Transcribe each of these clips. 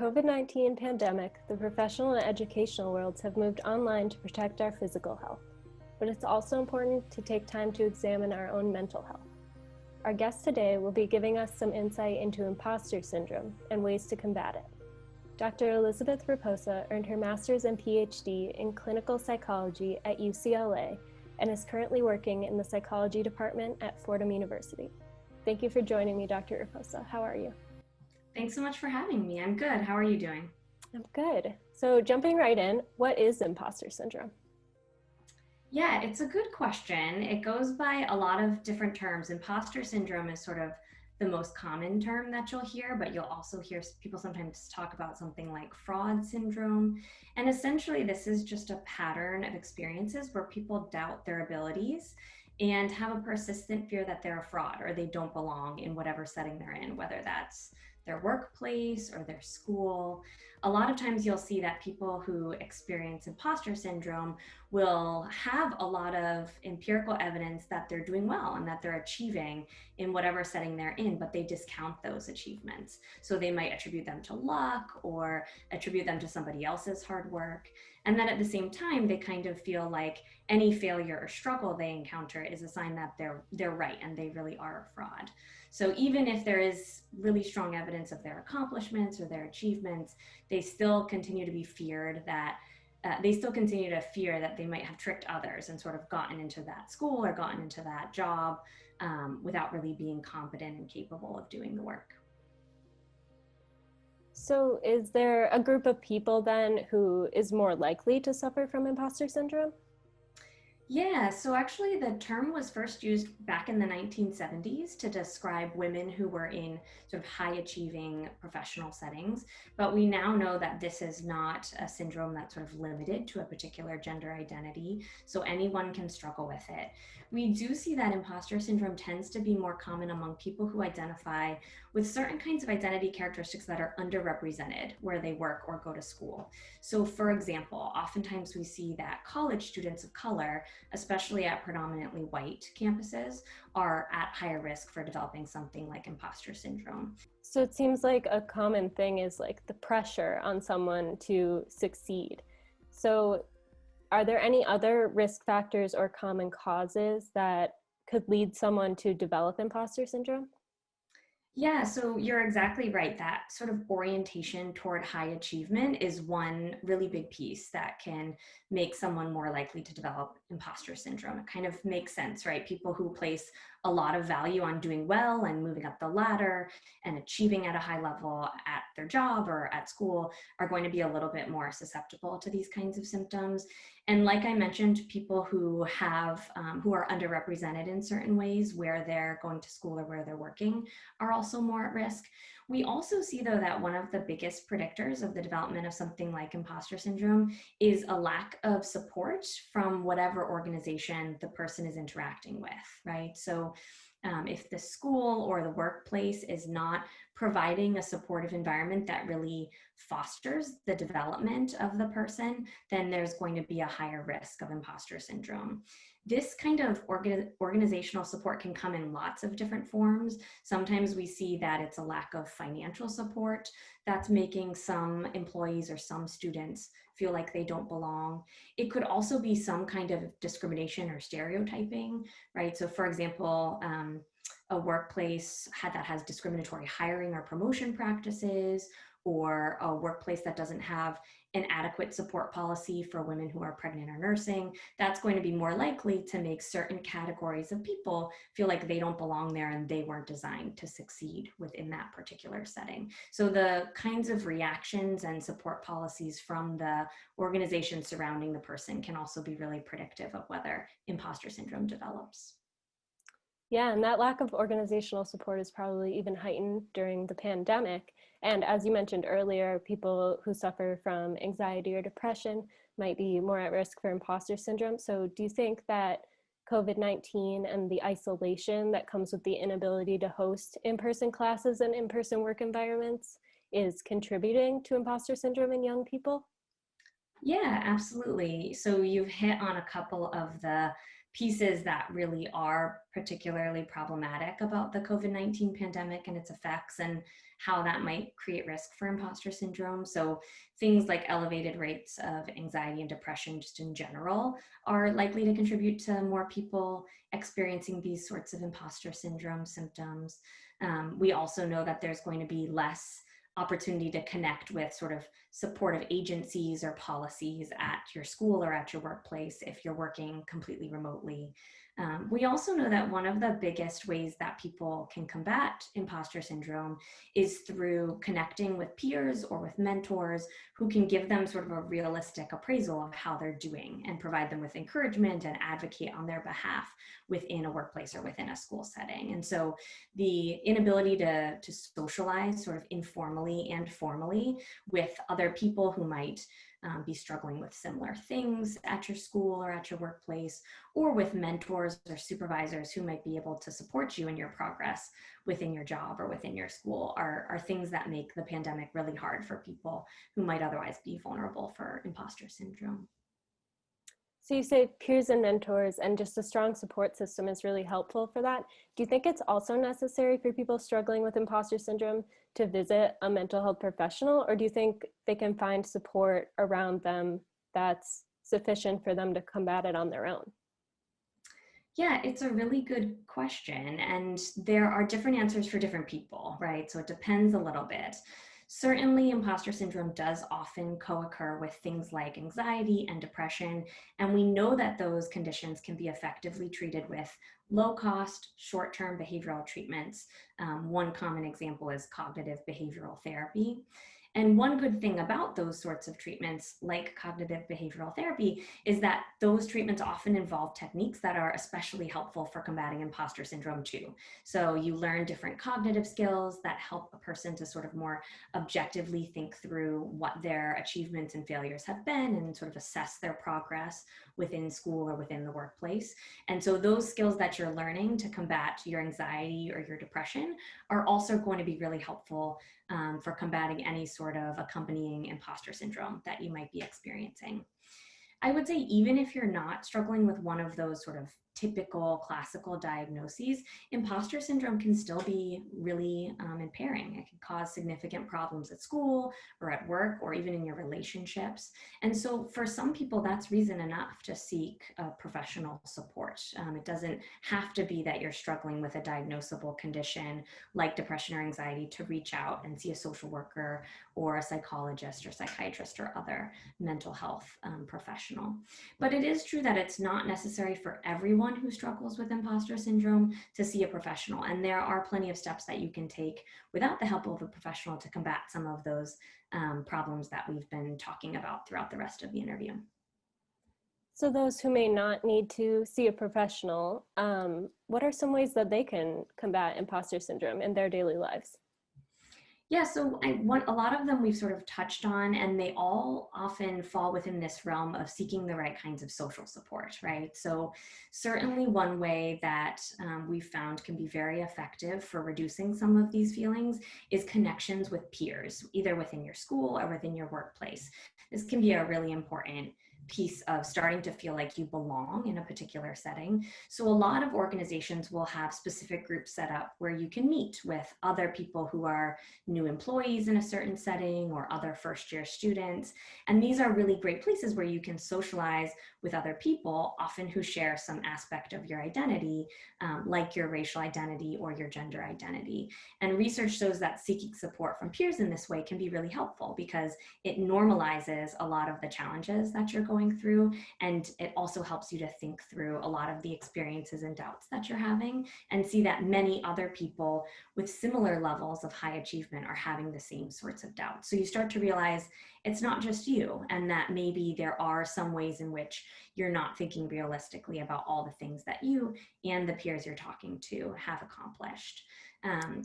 COVID-19 pandemic, the professional and educational worlds have moved online to protect our physical health, but it's also important to take time to examine our own mental health. Our guest today will be giving us some insight into imposter syndrome and ways to combat it. Dr. Elizabeth Raposa earned her master's and PhD in clinical psychology at UCLA and is currently working in the psychology department at Fordham University. Thank you for joining me, Dr. Raposa. How are you? Thanks so much for having me. I'm good. How are you doing? I'm good. So jumping right in, what is imposter syndrome? Yeah, it's a good question. It goes by a lot of different terms. Imposter syndrome is sort of the most common term that you'll hear, but you'll also hear people sometimes talk about something like fraud syndrome. And essentially, this is just a pattern of experiences where people doubt their abilities and have a persistent fear that they're a fraud or they don't belong in whatever setting they're in, whether that's their workplace or their school. A lot of times you'll see that people who experience imposter syndrome will have a lot of empirical evidence that they're doing well and that they're achieving in whatever setting they're in, but they discount those achievements. So they might attribute them to luck or attribute them to somebody else's hard work. And then at the same time, they kind of feel like any failure or struggle they encounter is a sign that they're right and they really are a fraud. So even if there is really strong evidence of their accomplishments or their achievements, they still continue to be feared that they might have tricked others and sort of gotten into that school or gotten into that job without really being competent and capable of doing the work. So is there a group of people then who is more likely to suffer from imposter syndrome? Yeah, so actually the term was first used back in the 1970s to describe women who were in sort of high achieving professional settings. But we now know that this is not a syndrome that's sort of limited to a particular gender identity. So anyone can struggle with it. We do see that imposter syndrome tends to be more common among people who identify with certain kinds of identity characteristics that are underrepresented where they work or go to school. So for example, oftentimes we see that college students of color, especially at predominantly white campuses, are at higher risk for developing something like imposter syndrome. So it seems like a common thing is like the pressure on someone to succeed. So are there any other risk factors or common causes that could lead someone to develop imposter syndrome? Yeah, so you're exactly right. That sort of orientation toward high achievement is one really big piece that can make someone more likely to develop imposter syndrome. It kind of makes sense, right? People who place a lot of value on doing well and moving up the ladder and achieving at a high level at their job or at school are going to be a little bit more susceptible to these kinds of symptoms. And like I mentioned, people who are underrepresented in certain ways where they're going to school or where they're working are also more at risk. We also see, though, that one of the biggest predictors of the development of something like imposter syndrome is a lack of support from whatever organization the person is interacting with, right? So if the school or the workplace is not providing a supportive environment that really fosters the development of the person, then there's going to be a higher risk of imposter syndrome. This kind of organizational support can come in lots of different forms. Sometimes we see that it's a lack of financial support that's making some employees or some students feel like they don't belong. It could also be some kind of discrimination or stereotyping, right? So for example, a workplace that has discriminatory hiring or promotion practices, or a workplace that doesn't have an adequate support policy for women who are pregnant or nursing, that's going to be more likely to make certain categories of people feel like they don't belong there and they weren't designed to succeed within that particular setting. So the kinds of reactions and support policies from the organization surrounding the person can also be really predictive of whether imposter syndrome develops. Yeah, and that lack of organizational support is probably even heightened during the pandemic. And as you mentioned earlier, people who suffer from anxiety or depression might be more at risk for imposter syndrome. So do you think that COVID-19 and the isolation that comes with the inability to host in-person classes and in-person work environments is contributing to imposter syndrome in young people? Yeah, absolutely. So you've hit on a couple of the pieces that really are particularly problematic about the COVID-19 pandemic and its effects, and how that might create risk for imposter syndrome. So things like elevated rates of anxiety and depression just in general are likely to contribute to more people experiencing these sorts of imposter syndrome symptoms. We also know that there's going to be less opportunity to connect with sort of supportive agencies or policies at your school or at your workplace if you're working completely remotely. We also know that one of the biggest ways that people can combat imposter syndrome is through connecting with peers or with mentors who can give them sort of a realistic appraisal of how they're doing and provide them with encouragement and advocate on their behalf within a workplace or within a school setting. And so the inability to socialize sort of informally and formally with other people who might be struggling with similar things at your school or at your workplace, or with mentors or supervisors who might be able to support you in your progress within your job or within your school are things that make the pandemic really hard for people who might otherwise be vulnerable for imposter syndrome. So you say peers and mentors and just a strong support system is really helpful for that. Do you think it's also necessary for people struggling with imposter syndrome to visit a mental health professional, or do you think they can find support around them that's sufficient for them to combat it on their own? Yeah, it's a really good question. And there are different answers for different people, right? So it depends a little bit. Certainly, imposter syndrome does often co-occur with things like anxiety and depression. And we know that those conditions can be effectively treated with low-cost, short-term behavioral treatments. One common example is cognitive behavioral therapy. And one good thing about those sorts of treatments, like cognitive behavioral therapy, is that those treatments often involve techniques that are especially helpful for combating imposter syndrome too. So you learn different cognitive skills that help a person to sort of more objectively think through what their achievements and failures have been and sort of assess their progress within school or within the workplace. And so those skills that you're learning to combat your anxiety or your depression are also going to be really helpful for combating any sort of accompanying imposter syndrome that you might be experiencing. I would say even if you're not struggling with one of those sort of typical classical diagnoses, imposter syndrome can still be really impairing. It can cause significant problems at school or at work or even in your relationships. And so for some people, that's reason enough to seek professional support. It doesn't have to be that you're struggling with a diagnosable condition like depression or anxiety to reach out and see a social worker or a psychologist or psychiatrist or other mental health professional. But it is true that it's not necessary for everyone who struggles with imposter syndrome to see a professional. And there are plenty of steps that you can take without the help of a professional to combat some of those problems that we've been talking about throughout the rest of the interview. So those who may not need to see a professional, what are some ways that they can combat imposter syndrome in their daily lives? Yeah, so a lot of them we've sort of touched on, and they all often fall within this realm of seeking the right kinds of social support, right? So certainly one way that we've found can be very effective for reducing some of these feelings is connections with peers, either within your school or within your workplace. This can be a really important piece of starting to feel like you belong in a particular setting. So a lot of organizations will have specific groups set up where you can meet with other people who are new employees in a certain setting or other first-year students. And these are really great places where you can socialize with other people, often who share some aspect of your identity, like your racial identity or your gender identity. And research shows that seeking support from peers in this way can be really helpful because it normalizes a lot of the challenges that you're going through, and it also helps you to think through a lot of the experiences and doubts that you're having and see that many other people with similar levels of high achievement are having the same sorts of doubts. So you start to realize it's not just you, and that maybe there are some ways in which you're not thinking realistically about all the things that you and the peers you're talking to have accomplished.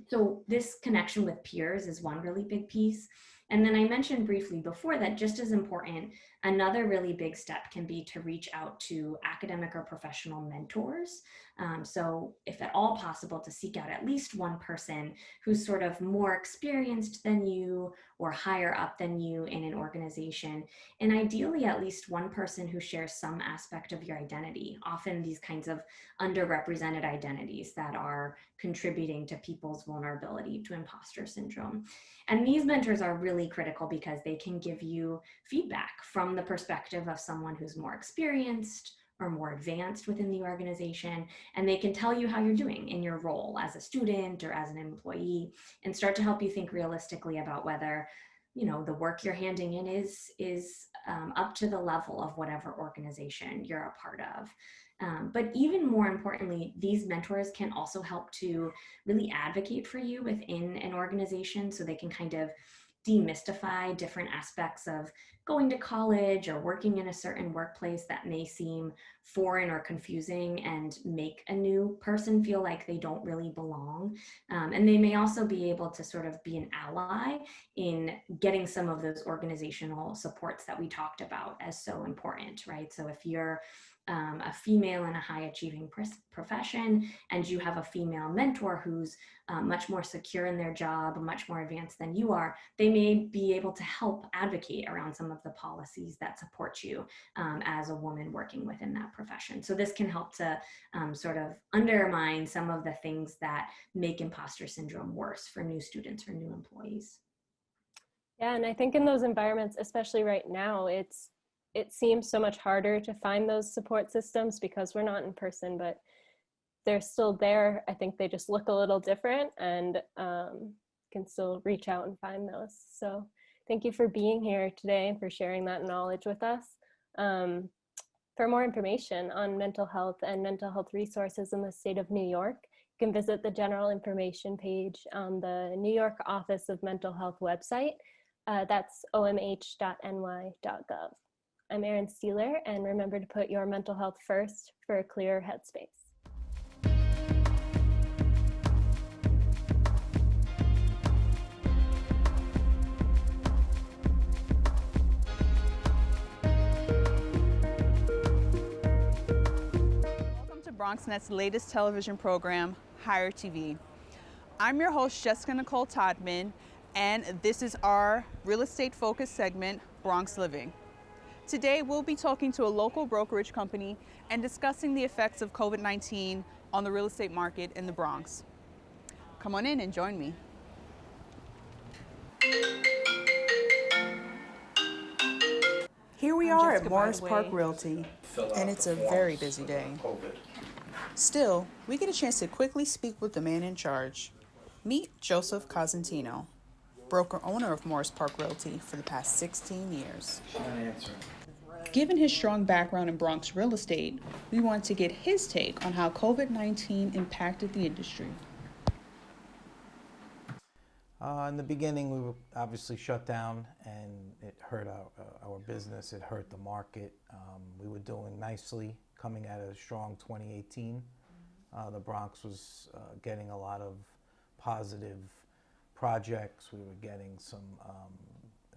So this connection with peers is one really big piece. And then I mentioned briefly before that just as important, another really big step can be to reach out to academic or professional mentors. So if at all possible, to seek out at least one person who's sort of more experienced than you or higher up than you in an organization, and ideally at least one person who shares some aspect of your identity, often these kinds of underrepresented identities that are contributing to people's vulnerability to imposter syndrome. And these mentors are really critical because they can give you feedback from the perspective of someone who's more experienced or more advanced within the organization, and they can tell you how you're doing in your role as a student or as an employee, and start to help you think realistically about whether, you know, the work you're handing in is up to the level of whatever organization you're a part of. But even more importantly, these mentors can also help to really advocate for you within an organization, so they can kind of demystify different aspects of going to college or working in a certain workplace that may seem foreign or confusing, and make a new person feel like they don't really belong. And they may also be able to sort of be an ally in getting some of those organizational supports that we talked about as so important, right? So if you're a female in a high achieving profession, and you have a female mentor who's much more secure in their job, much more advanced than you are, they may be able to help advocate around some of the policies that support you as a woman working within that profession. So this can help to sort of undermine some of the things that make imposter syndrome worse for new students or new employees. Yeah, and I think in those environments, especially right now, it seems so much harder to find those support systems because we're not in person, but they're still there. I think they just look a little different, and can still reach out and find those. So thank you for being here today and for sharing that knowledge with us. For more information on mental health and mental health resources in the state of New York, you can visit the general information page on the New York Office of Mental Health website. That's omh.ny.gov. I'm Erin Stehler, and remember to put your mental health first for a clearer headspace. Welcome to BronxNet's latest television program, Higher TV. I'm your host, Jessica Nicole Todmann, and this is our real estate focused segment, Bronx Living. Today, we'll be talking to a local brokerage company and discussing the effects of COVID-19 on the real estate market in the Bronx. Come on in and join me. Here we are at Morris Park Realty, and it's a very busy day. Still, we get a chance to quickly speak with the man in charge. Meet Joseph Cosentino, broker owner of Morris Park Realty for the past 16 years. Given his strong background in Bronx real estate, we want to get his take on how COVID-19 impacted the industry. In the beginning, we were obviously shut down, and it hurt our business. It hurt the market. We were doing nicely coming out of a strong 2018. The Bronx was getting a lot of positive projects. We were getting some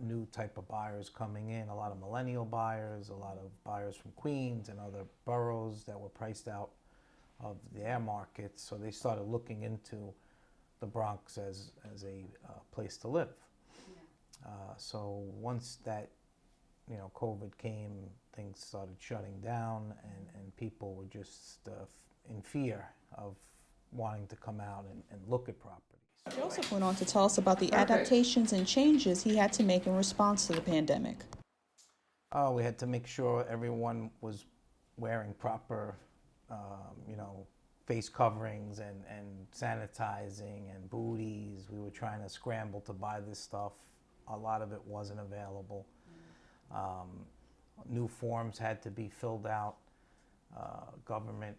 new type of buyers coming in, a lot of millennial buyers, a lot of buyers from Queens and other boroughs that were priced out of their markets. So they started looking into the Bronx as a place to live. Yeah. So once that, COVID came, things started shutting down, and people were just in fear of wanting to come out and look at properties. Joseph went on to tell us about the adaptations and changes he had to make in response to the pandemic. We had to make sure everyone was wearing proper, face coverings and sanitizing and booties. We were trying to scramble to buy this stuff. A lot of it wasn't available. New forms had to be filled out. Government,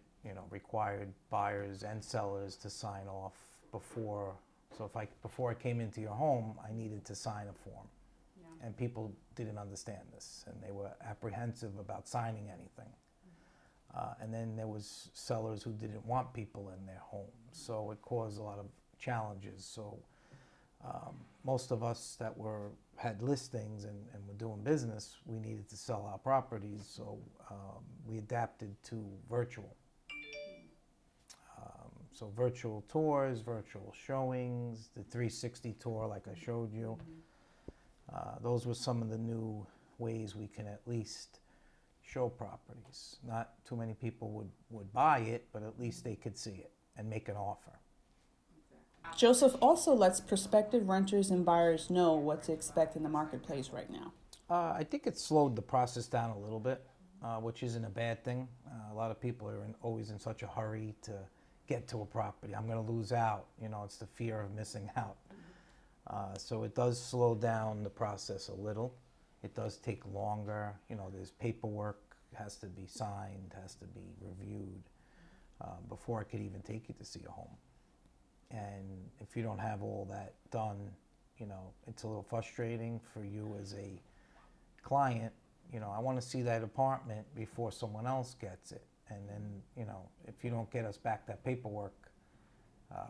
required buyers and sellers to sign off before. So before I came into your home, I needed to sign a form. Yeah. And people didn't understand this, and they were apprehensive about signing anything. And then there was sellers who didn't want people in their homes, so it caused a lot of challenges. So most of us that had listings and were doing business, we needed to sell our properties, so we adapted to virtual. So virtual tours, virtual showings, the 360 tour like I showed you. Those were some of the new ways we can at least show properties. Not too many people would buy it, but at least they could see it and make an offer. Joseph also lets prospective renters and buyers know what to expect in the marketplace right now. I think it slowed the process down a little bit, which isn't a bad thing. A lot of people are always in such a hurry to get to a property. I'm going to lose out. You know, it's the fear of missing out. So it does slow down the process a little. It does take longer. You know, there's paperwork, has to be signed, has to be reviewed before I could even take you to see a home. And if you don't have all that done, you know, it's a little frustrating for you as a client. You know, I want to see that apartment before someone else gets it. And then, you know, if you don't get us back that paperwork,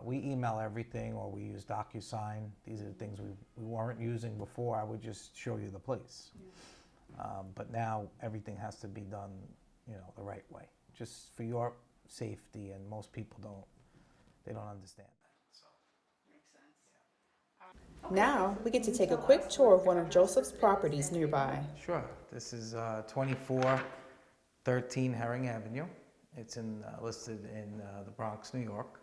we email everything, or we use DocuSign. These are the things we weren't using before. I would just show you the place. But now everything has to be done, you know, the right way, just for your safety. And most people don't understand that. So. Makes sense. Now we get to take a quick tour of one of Joseph's properties nearby. Sure. This is 2413 Herring Avenue. It's listed in the Bronx, New York.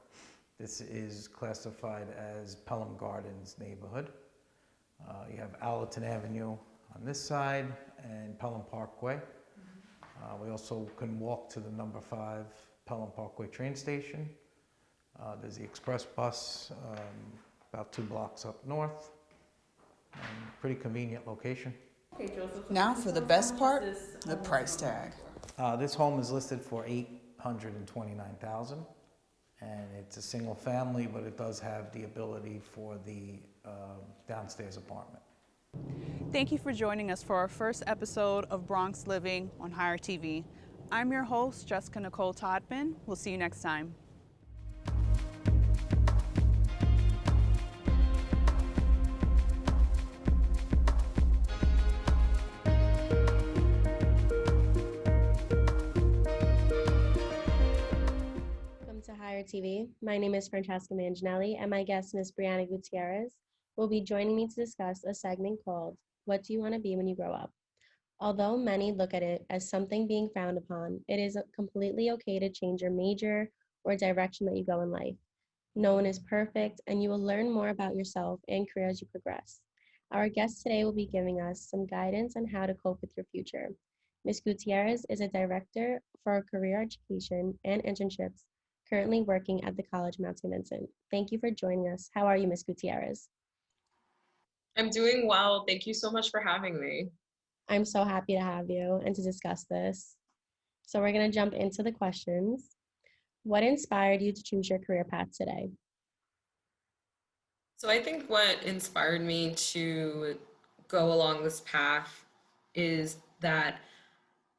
This is classified as Pelham Gardens neighborhood. You have Allerton Avenue on this side and Pelham Parkway. We also can walk to the number 5 Pelham Parkway train station. There's the express bus about 2 blocks up north. Pretty convenient location. Okay, Joseph. Now for the best part, the price tag. This home is listed for $829,000. And it's a single family, but it does have the ability for the downstairs apartment. Thank you for joining us for our first episode of Bronx Living on Hire TV. I'm your host, Jessica Nicole Todmann. We'll see you next time. Hire TV. My name is Francesca Manginelli, and my guest, Ms. Brianna Gutierrz, will be joining me to discuss a segment called What Do You Want to Be When You Grow Up? Although many look at it as something being frowned upon, it is completely okay to change your major or direction that you go in life. No one is perfect, and you will learn more about yourself and career as you progress. Our guest today will be giving us some guidance on how to cope with your future. Ms. Gutierrz is a director for career education and internships, currently working at the College of Mount St. Vincent. Thank you for joining us. How are you, Ms. Gutierrz? I'm doing well. Thank you so much for having me. I'm so happy to have you and to discuss this. So we're going to jump into the questions. What inspired you to choose your career path today? So I think what inspired me to go along this path is that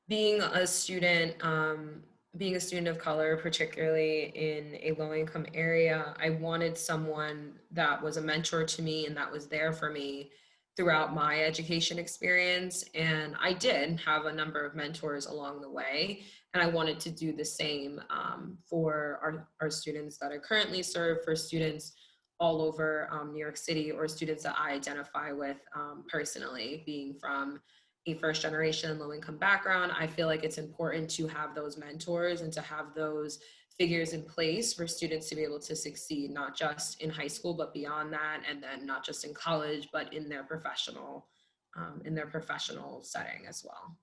being a student of color, particularly in a low-income area, I wanted someone that was a mentor to me and that was there for me throughout my education experience. And I did have a number of mentors along the way, and I wanted to do the same for our students that I currently serve, for students all over New York City, or students that I identify with personally, being from a first generation low income background. I feel like it's important to have those mentors and to have those figures in place for students to be able to succeed, not just in high school, but beyond that, and then not just in college, but in their professional setting as well.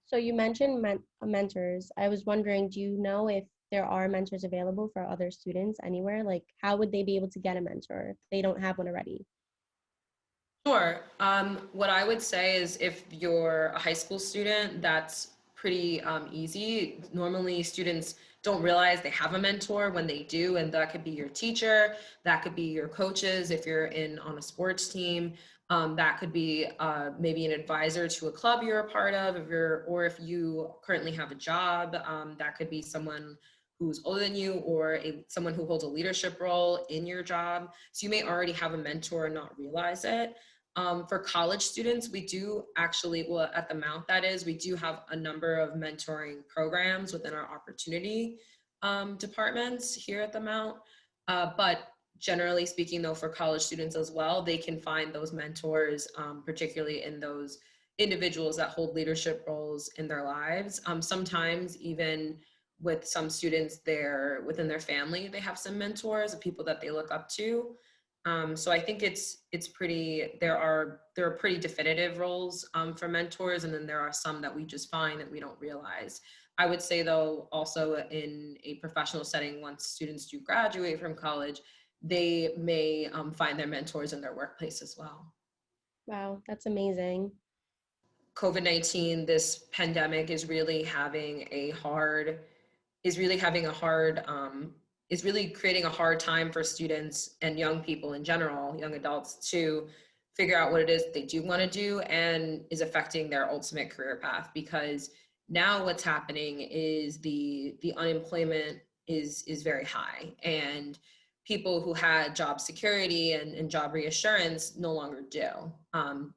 So you mentioned mentors. I was wondering, do you know if there are mentors available for other students anywhere? Like, how would they be able to get a mentor if they don't have one already? Sure. What I would say is, if you're a high school student, that's pretty easy. Normally students don't realize they have a mentor when they do, and that could be your teacher, that could be your coaches if you're on a sports team, that could be maybe an advisor to a club you're a part of, or if you currently have a job, that could be someone who's older than you, or someone who holds a leadership role in your job. So you may already have a mentor and not realize it. For college students, we do actually, well, at the Mount that is, we do have a number of mentoring programs within our opportunity departments here at the Mount. But generally speaking, though, for college students as well, they can find those mentors, particularly in those individuals that hold leadership roles in their lives. Sometimes even with some students, within their family, they have some mentors, people that they look up to. So I think it's pretty, there are pretty definitive roles for mentors, and then there are some that we just find that we don't realize. I would say, though, also in a professional setting, once students do graduate from college, they may find their mentors in their workplace as well. Wow, that's amazing. COVID-19, this pandemic is really having a hard, is really creating a hard time for students and young people in general, young adults, to figure out what it is they do want to do, and is affecting their ultimate career path. Because now what's happening is the unemployment is very high, and people who had job security and job reassurance no longer do,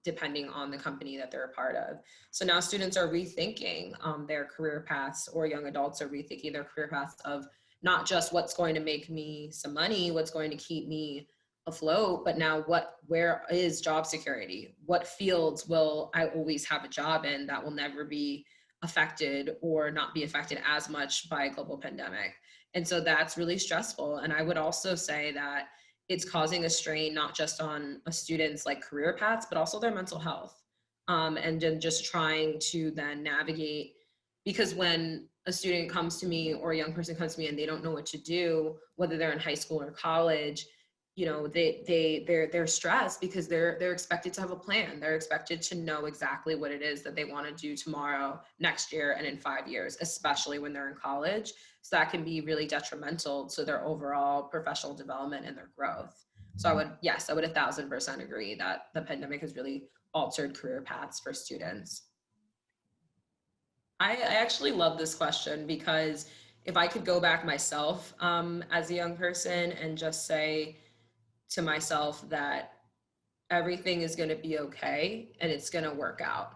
depending on the company that they're a part of. So now students are rethinking their career paths, or young adults are rethinking their career paths of not just what's going to make me some money, what's going to keep me afloat, but now where is job security? What fields will I always have a job in that will never be affected or not be affected as much by a global pandemic? And so that's really stressful. And I would also say that it's causing a strain, not just on a student's like career paths, but also their mental health. And then just trying to then navigate, because when a student comes to me or a young person comes to me and they don't know what to do, whether they're in high school or college, you know, they're stressed because they're expected to have a plan. They're expected to know exactly what it is that they want to do tomorrow, next year, and in 5 years, especially when they're in college. So that can be really detrimental to their overall professional development and their growth. So I would 1,000% agree that the pandemic has really altered career paths for students. I actually love this question, because if I could go back myself as a young person and just say to myself that everything is going to be okay and it's going to work out.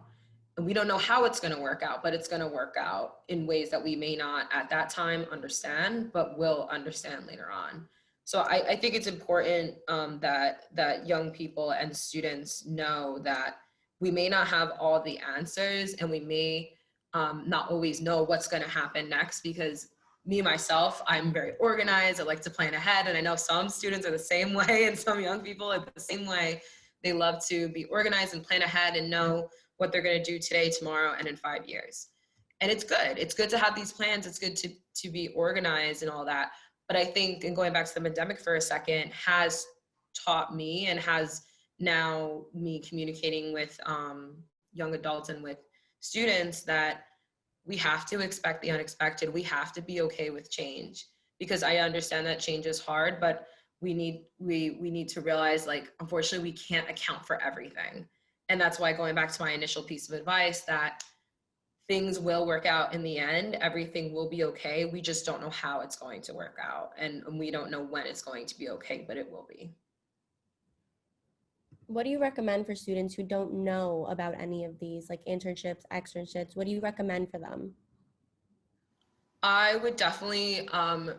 And we don't know how it's going to work out, but it's going to work out in ways that we may not at that time understand, but will understand later on. So I think it's important that young people and students know that we may not have all the answers, and we may not always know what's going to happen next, because me, myself, I'm very organized. I like to plan ahead. And I know some students are the same way, and some young people are the same way. They love to be organized and plan ahead and know what they're going to do today, tomorrow, and in 5 years. And it's good. It's good to have these plans. It's good to be organized and all that. But I think, and going back to the pandemic for a second, has taught me, and has now me communicating with young adults and with students, that we have to expect the unexpected. We have to be okay with change, because I understand that change is hard, but we need to realize, like, unfortunately, we can't account for everything. And that's why, going back to my initial piece of advice, that things will work out in the end. Everything will be okay. We just don't know how it's going to work out. And we don't know when it's going to be okay, but it will be. What do you recommend for students who don't know about any of these, like internships, externships? What do you recommend for them? I would definitely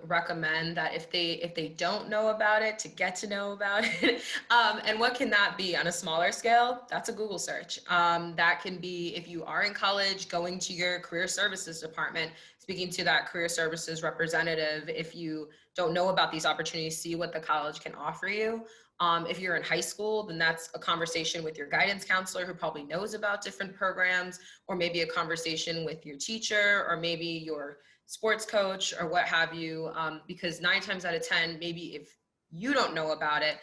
recommend that if they don't know about it, to get to know about it. And what can that be on a smaller scale? That's a Google search. That can be, if you are in college, going to your career services department, speaking to that career services representative. If you don't know about these opportunities, see what the college can offer you. If you're in high school, then that's a conversation with your guidance counselor, who probably knows about different programs, or maybe a conversation with your teacher, or maybe your sports coach, or what have you, because 9 times out of 10, maybe if you don't know about it,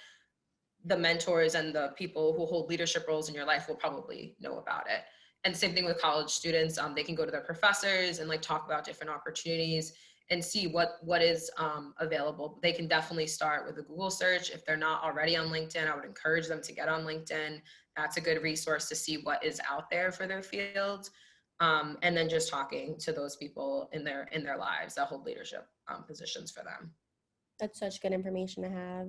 the mentors and the people who hold leadership roles in your life will probably know about it. And same thing with college students. They can go to their professors and like talk about different opportunities and see what is available. They can definitely start with a Google search. If they're not already on LinkedIn, I would encourage them to get on LinkedIn. That's a good resource to see what is out there for their field. And then just talking to those people in their lives that hold leadership positions for them. That's such good information to have.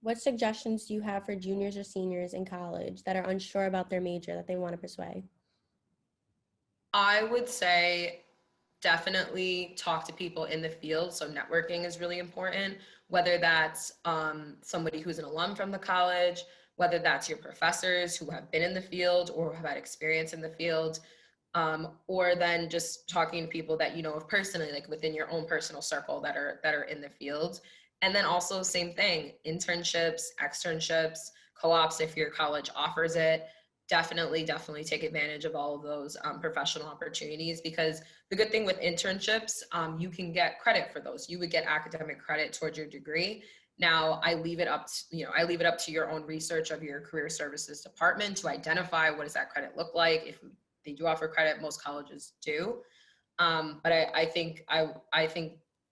What suggestions do you have for juniors or seniors in college that are unsure about their major that they want to pursue? I would say definitely talk to people in the field. So networking is really important. whether that's somebody who's an alum from the college, whether that's your professors who have been in the field or have had experience in the field, or then just talking to people that you know of personally, like within your own personal circle that are in the field. And then also same thing, internships, externships, co-ops, if your college offers it. Definitely take advantage of all of those professional opportunities, because the good thing with internships, you can get credit for those. You would get academic credit towards your degree. Now, I leave it up to your own research of your career services department to identify what does that credit look like. If they do offer credit, most colleges do. But I think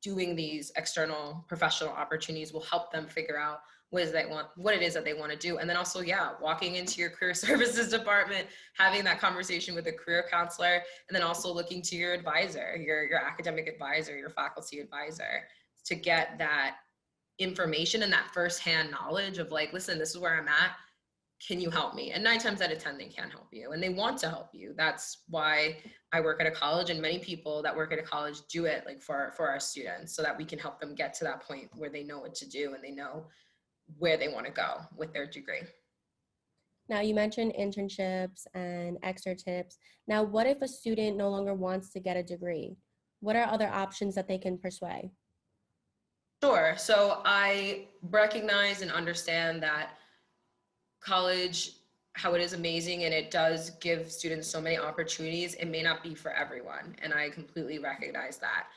doing these external professional opportunities will help them figure out what it is that they want to do. And then also, walking into your career services department, having that conversation with a career counselor, and then also looking to your advisor, your academic advisor, your faculty advisor, to get that information and that firsthand knowledge of like, listen, this is where I'm at. Can you help me? And 9 times out of 10, they can help you and they want to help you. That's why I work at a college, and many people that work at a college do it like for our students, so that we can help them get to that point where they know what to do and they know where they want to go with their degree. Now, you mentioned internships and externships. Now, what if a student no longer wants to get a degree? What are other options that they can pursue? Sure. So I recognize and understand that college, how it is amazing and it does give students so many opportunities, it may not be for everyone. And I completely recognize that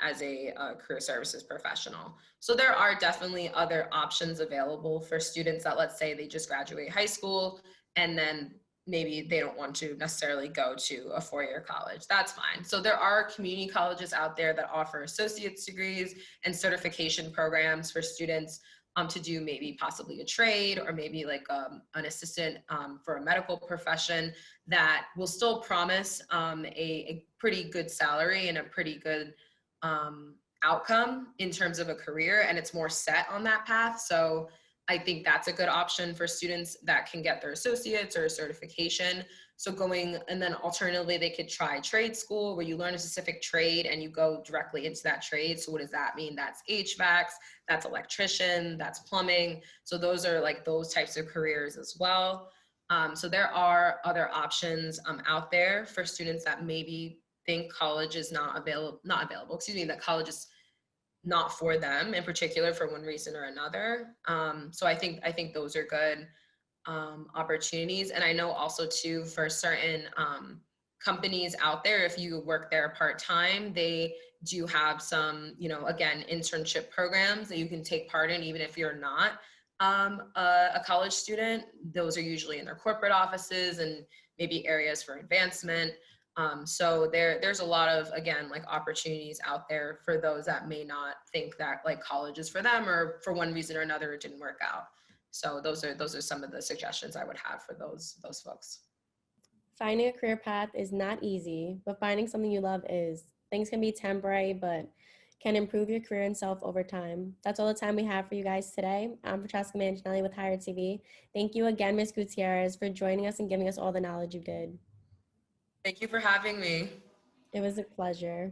as a career services professional. So there are definitely other options available for students that, let's say they just graduate high school and then maybe they don't want to necessarily go to a 4-year college. That's fine. So there are community colleges out there that offer associate's degrees and certification programs for students to do maybe possibly a trade or maybe like an assistant for a medical profession that will still promise a pretty good salary and a pretty good outcome in terms of a career, and it's more set on that path. So I think that's a good option for students that can get their associates or a certification. So and then alternatively, they could try trade school where you learn a specific trade and you go directly into that trade. So what does that mean? That's HVACs, that's electrician, that's plumbing. So those are like those types of careers as well. So there are other options out there for students that maybe think college is not available, that college is not for them in particular for one reason or another. So I think those are good opportunities. And I know also too, for certain companies out there, if you work there part-time, they do have some, again, internship programs that you can take part in, even if you're not a college student. Those are usually in their corporate offices and maybe areas for advancement. So there's a lot of, again, like opportunities out there for those that may not think that like college is for them, or for one reason or another, it didn't work out. So those are some of the suggestions I would have for those folks. Finding a career path is not easy, but finding something you love is. Things can be temporary, but can improve your career and self over time. That's all the time we have for you guys today. I'm Francesca Manginelli with Higher TV. Thank you again, Ms. Gutierrz, for joining us and giving us all the knowledge you did. Thank you for having me. It was a pleasure.